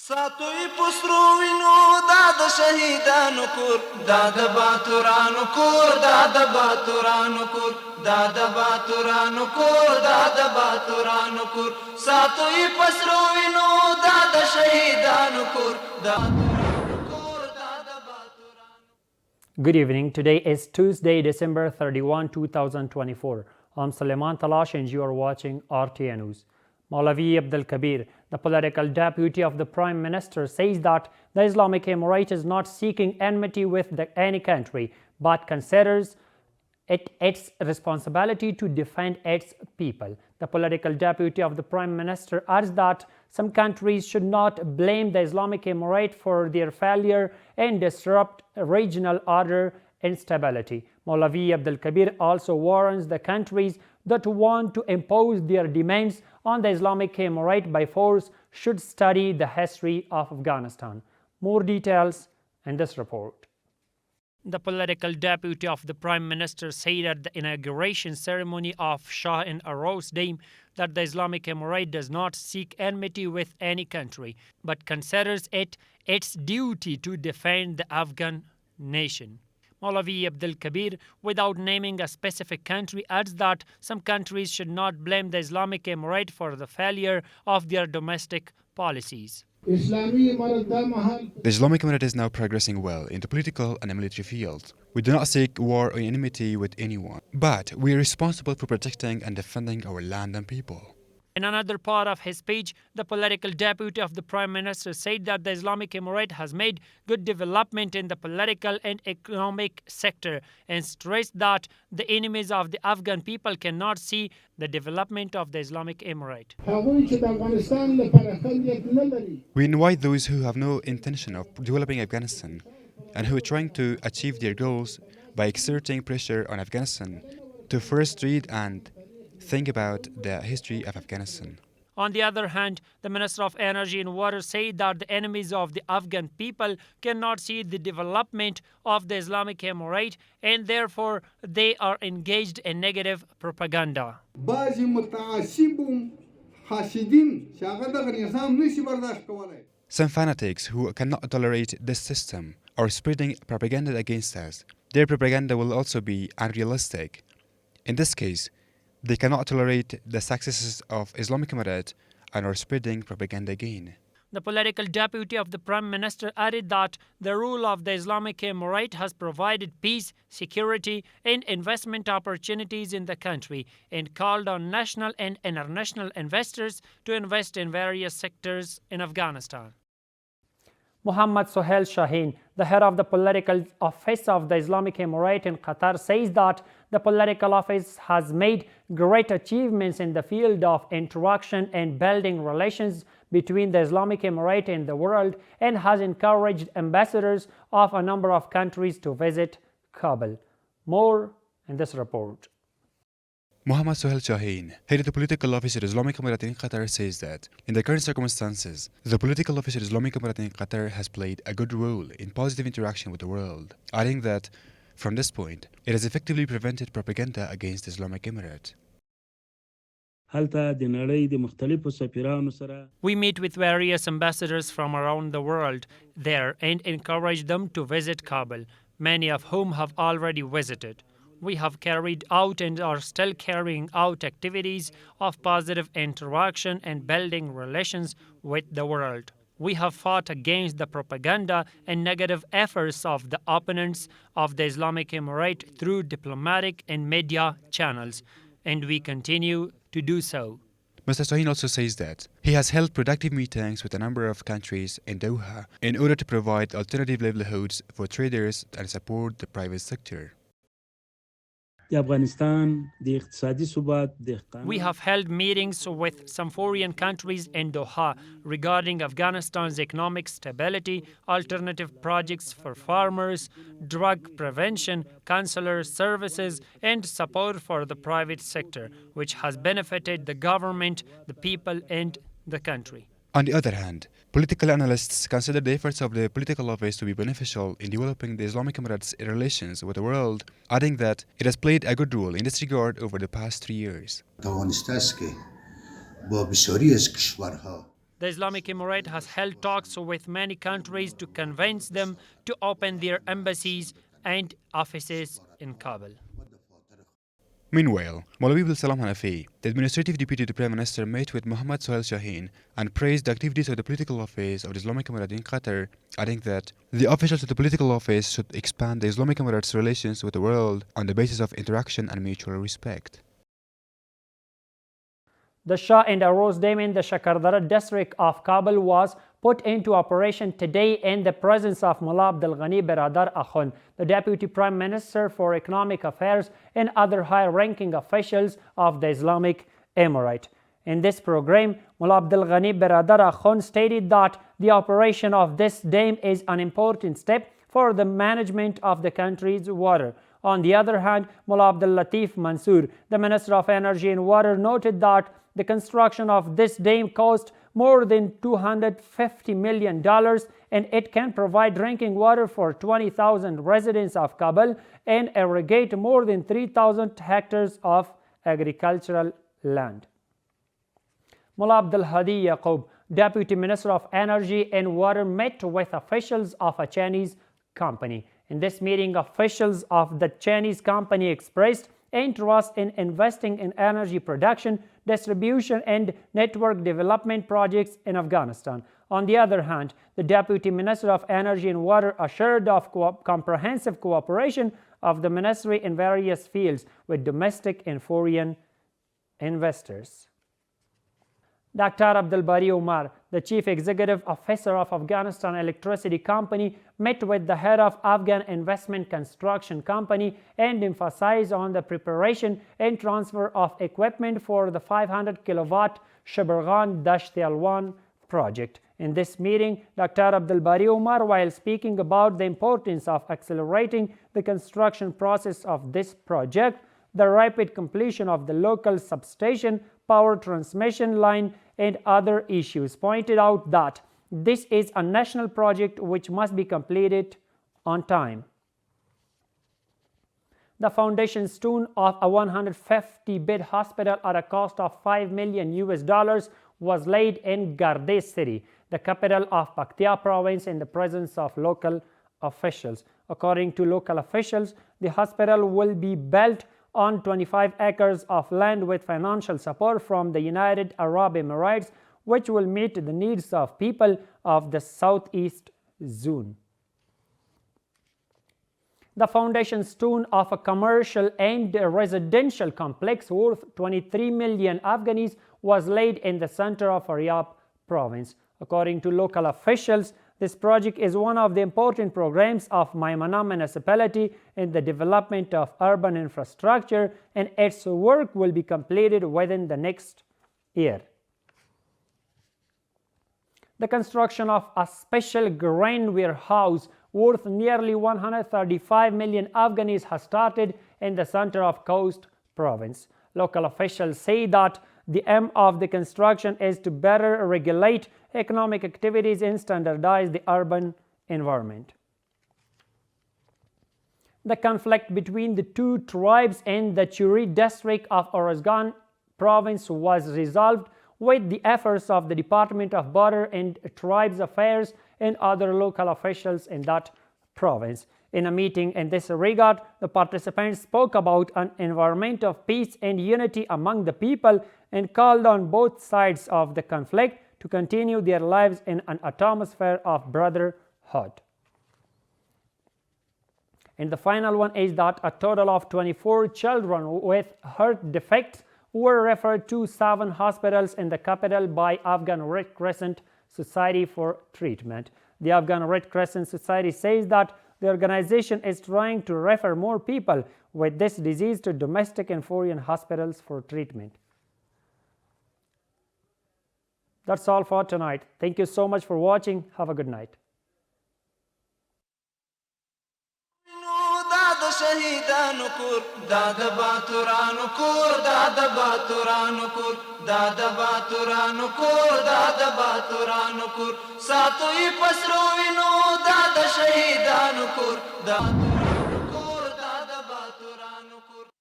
ساتوی پسرو وینو دا د شهیدانو کور دا د باتورانو کور دا د باتورانو کور دا د باتورانو کور دا د باتورانو کور ساتوی پسرو وینو دا د شهیدانو کور دا Good evening. Today is Tuesday, December 31, 2024. I'm Suleiman Talash and you are watching RTA News. Maulavi Abdul Kabir, the political deputy of the Prime Minister, says that the Islamic Emirate is not seeking enmity with any country, but considers it its responsibility to defend its people. The political deputy of the Prime Minister adds that some countries should not blame the Islamic Emirate for their failure and disrupt regional order and stability. Maulavi Abdul Kabir also warns the countries that want to impose their demands on the Islamic Emirate by force should study the history of Afghanistan. More details in this report. The political deputy of the Prime Minister said at the inauguration ceremony of Shah in Aros Dame that the Islamic Emirate does not seek enmity with any country, but considers it its duty to defend the Afghan nation. Maulavi Abdul Kabir, without naming a specific country, adds that some countries should not blame the Islamic Emirate for the failure of their domestic policies. The Islamic Emirate is now progressing well in the political and military field. We do not seek war or enmity with anyone, but we are responsible for protecting and defending our land and people. In another part of his speech, the political deputy of the Prime Minister said that the Islamic Emirate has made good development in the political and economic sector and stressed that the enemies of the Afghan people cannot see the development of the Islamic Emirate. We invite those who have no intention of developing Afghanistan and who are trying to achieve their goals by exerting pressure on Afghanistan to first read and think about the history of Afghanistan. On the other hand, the Minister of Energy and Water said that the enemies of the Afghan people cannot see the development of the Islamic Emirate and therefore they are engaged in negative propaganda. Some fanatics who cannot tolerate this system are spreading propaganda against us. Their propaganda will also be unrealistic. In this case, they cannot tolerate the successes of Islamic Emirate and are spreading propaganda again. The political deputy of the Prime Minister added that the rule of the Islamic Emirate has provided peace, security, and investment opportunities in the country and called on national and international investors to invest in various sectors in Afghanistan. Mohammad Sohail Shaheen, the head of the political office of the Islamic Emirate in Qatar, says that the political office has made great achievements in the field of interaction and building relations between the Islamic Emirate and the world and has encouraged ambassadors of a number of countries to visit Kabul. More in this report. Mohammad Sohail Shaheen, head of the political officer Islamic Emirate in Qatar, says that in the current circumstances, the political officer Islamic Emirate in Qatar has played a good role in positive interaction with the world, adding that from this point, it has effectively prevented propaganda against the Islamic Emirate. We meet with various ambassadors from around the world there and encourage them to visit Kabul, many of whom have already visited. We have carried out and are still carrying out activities of positive interaction and building relations with the world. We have fought against the propaganda and negative efforts of the opponents of the Islamic Emirate through diplomatic and media channels, and we continue to do so. Mr. Shaheen also says that he has held productive meetings with a number of countries in Doha in order to provide alternative livelihoods for traders and support the private sector. We have held meetings with some foreign countries in Doha regarding Afghanistan's economic stability, alternative projects for farmers, drug prevention, consular services, and support for the private sector, which has benefited the government, the people, and the country. On the other hand, political analysts consider the efforts of the political office to be beneficial in developing the Islamic Emirate's relations with the world, adding that it has played a good role in this regard over the past 3 years. The Islamic Emirate has held talks with many countries to convince them to open their embassies and offices in Kabul. Meanwhile, Maulavi Abdul Salam Hanafi, the administrative deputy to Prime Minister, met with Mohammed Suhail Shaheen and praised the activities of the political office of the Islamic Emirate in Qatar, adding that the officials of the political office should expand the Islamic Emirate's relations with the world on the basis of interaction and mutual respect. The Shah and Aroz Dam in the Shakardara district of Kabul was put into operation today in the presence of Mullah Abdul Ghani Biradar Akhund, the Deputy Prime Minister for Economic Affairs, and other high-ranking officials of the Islamic Emirate. In this program, Mullah Abdul Ghani Biradar Akhund stated that the operation of this dam is an important step for the management of the country's water. On the other hand, Mullah Abdul Latif Mansoor, the Minister of Energy and Water, noted that the construction of this dam cost more than $250 million, and it can provide drinking water for 20,000 residents of Kabul and irrigate more than 3,000 hectares of agricultural land. Mullah Abdul Hadi Yaqub, Deputy Minister of Energy and Water, met with officials of a Chinese company. In this meeting, officials of the Chinese company expressed interest in investing in energy production, distribution, and network development projects in Afghanistan. On the other hand, the Deputy Minister of Energy and Water assured of comprehensive cooperation of the ministry in various fields with domestic and foreign investors. Dr. Abdul Bari Umar, the Chief Executive Officer of Afghanistan Electricity Company, met with the head of Afghan Investment Construction Company and emphasized on the preparation and transfer of equipment for the 500 kilowatt Shabarghan Dasht Alwan project. In this meeting, Dr. Abdul Bari Umar, while speaking about the importance of accelerating the construction process of this project, the rapid completion of the local substation, power transmission line, and other issues, pointed out that this is a national project which must be completed on time. The foundation stone of a 150-bed hospital at a cost of $5 million was laid in Gardes city, the capital of Paktia province, in the presence of local officials. According to local officials, the hospital will be built on 25 acres of land with financial support from the United Arab Emirates, which will meet the needs of people of the southeast zone. The foundation stone of a commercial and residential complex worth 23 million Afghanis was laid in the center of Faryab province. According to local officials, this project is one of the important programs of Maimana municipality in the development of urban infrastructure, and its work will be completed within the next year. The construction of a special grain warehouse worth nearly 135 million Afghanis has started in the center of Khost province. Local officials say that the aim of the construction is to better regulate economic activities and standardize the urban environment. The conflict between the two tribes in the Churi district of Oruzgan province was resolved with the efforts of the Department of Border and Tribes Affairs and other local officials in that province. In a meeting in this regard, the participants spoke about an environment of peace and unity among the people and called on both sides of the conflict to continue their lives in an atmosphere of brotherhood. And the final one is that a total of 24 children with heart defects were referred to 7 hospitals in the capital by Afghan Red Crescent Society for treatment. The Afghan Red Crescent Society says that the organization is trying to refer more people with this disease to domestic and foreign hospitals for treatment. That's all for tonight. Thank you so much for watching. Have a good night. شهیدانو کور دا د باتورانو کور دا د باتورانو کور دا د باتورانو کور دا د باتورانو کور ساتوي پسرو وینو دا د شهیدانو کور دا